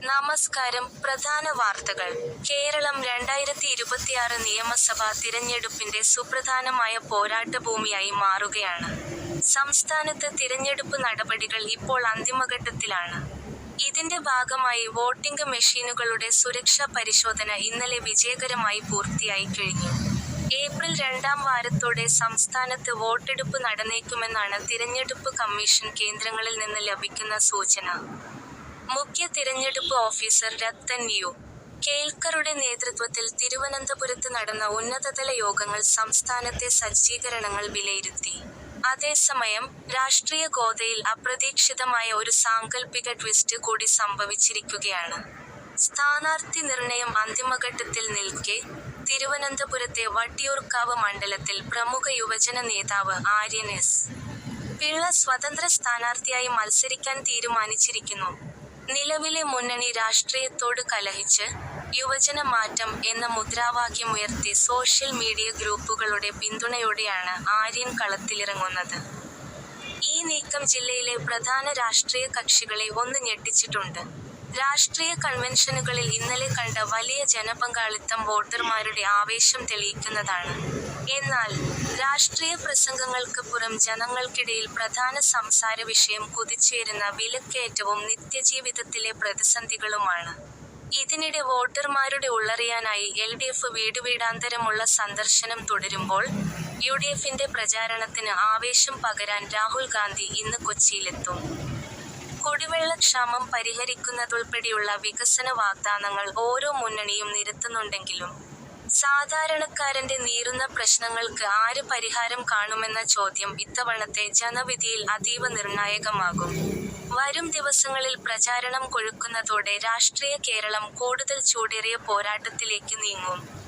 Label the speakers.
Speaker 1: നമസ്കാരം. പ്രധാന വാർത്തകൾ. കേരളം 2026 നിയമസഭാ തിരഞ്ഞെടുപ്പിന്റെ സുപ്രധാനമായ പോരാട്ടഭൂമിയായി മാറുകയാണ്. സംസ്ഥാനത്ത് തിരഞ്ഞെടുപ്പ് നടപടികൾ ഇപ്പോൾ അന്തിമഘട്ടത്തിലാണ്. ഇതിന്റെ ഭാഗമായി വോട്ടിംഗ് മെഷീനുകളുടെ സുരക്ഷാ പരിശോധന ഇന്നലെ വിജയകരമായി പൂർത്തിയായി കഴിഞ്ഞു. ഏപ്രിൽ രണ്ടാം വാരത്തോടെ സംസ്ഥാനത്ത് വോട്ടെടുപ്പ് നടന്നേക്കുമെന്നാണ് തിരഞ്ഞെടുപ്പ് കമ്മീഷൻ കേന്ദ്രങ്ങളിൽ നിന്ന് ലഭിക്കുന്ന സൂചന. മുഖ്യ തിരഞ്ഞെടുപ്പ് ഓഫീസർ രത്തൻ യു. കേൽക്കറുടെ നേതൃത്വത്തിൽ തിരുവനന്തപുരത്ത് നടന്ന ഉന്നതതല യോഗങ്ങൾ സംസ്ഥാനത്തെ സജ്ജീകരണങ്ങൾ വിലയിരുത്തി. അതേസമയം, രാഷ്ട്രീയ ഗോതയിൽ അപ്രതീക്ഷിതമായ ഒരു സാങ്കൽപ്പിക ട്വിസ്റ്റ് കൂടി സംഭവിച്ചിരിക്കുകയാണ്. സ്ഥാനാർത്ഥി നിർണയം അന്തിമഘട്ടത്തിൽ നിൽക്കെ, തിരുവനന്തപുരത്തെ വട്ടിയൂർക്കാവ് മണ്ഡലത്തിൽ പ്രമുഖ യുവജന നേതാവ് ആര്യൻ എസ്. പിള്ള സ്വതന്ത്ര സ്ഥാനാർത്ഥിയായി മത്സരിക്കാൻ തീരുമാനിച്ചിരിക്കുന്നു. നിലവിലെ മുന്നണി രാഷ്ട്രീയത്തോട് കലഹിച്ച്, യുവജന മാറ്റം എന്ന മുദ്രാവാക്യമുയർത്തി സോഷ്യൽ മീഡിയ ഗ്രൂപ്പുകളുടെ പിന്തുണയോടെയാണ് ആര്യൻ കളത്തിലിറങ്ങുന്നത്. ഈ നീക്കം ജില്ലയിലെ പ്രധാന രാഷ്ട്രീയ കക്ഷികളെ ഒന്ന് ഞെട്ടിച്ചിട്ടുണ്ട്. രാഷ്ട്രീയ കൺവെൻഷനുകളിൽ ഇന്നലെ കണ്ട വലിയ ജനപങ്കാളിത്തം വോട്ടർമാരുടെ ആവേശം തെളിയിക്കുന്നതാണ്. എന്നാൽ, രാഷ്ട്രീയ പ്രസംഗങ്ങൾക്ക് പുറം ജനങ്ങൾക്കിടയിൽ പ്രധാന സംസാര വിഷയം കുതിച്ചുയരുന്ന വിലക്കയറ്റവും നിത്യജീവിതത്തിലെ പ്രതിസന്ധികളുമാണ്. ഇതിനിടെ വോട്ടർമാരുടെ ഉള്ളറിയാനായി LDF വീടുവീടാന്തരമുള്ള സന്ദർശനം തുടരുമ്പോൾ, UDFന്റെ പ്രചാരണത്തിന് ആവേശം പകരാൻ രാഹുൽ ഗാന്ധി ഇന്ന് കൊച്ചിയിലെത്തും. കുടിവെള്ളക്ഷാമം പരിഹരിക്കുന്നതുൾപ്പെടെയുള്ള വികസന വാഗ്ദാനങ്ങൾ ഓരോ മുന്നണിയും നിരത്തുന്നുണ്ടെങ്കിലും, സാധാരണക്കാരന്റെ നീറുന്ന പ്രശ്നങ്ങൾക്ക് ആര് പരിഹാരം കാണുമെന്ന ചോദ്യം ഇത്തവണത്തെ ജനവിധിയിൽ അതീവ നിർണായകമാകും. വരും ദിവസങ്ങളിൽ പ്രചാരണം കൊഴുക്കുന്നതോടെ രാഷ്ട്രീയ കേരളം കൂടുതൽ ചൂടേറിയ പോരാട്ടത്തിലേക്ക് നീങ്ങും.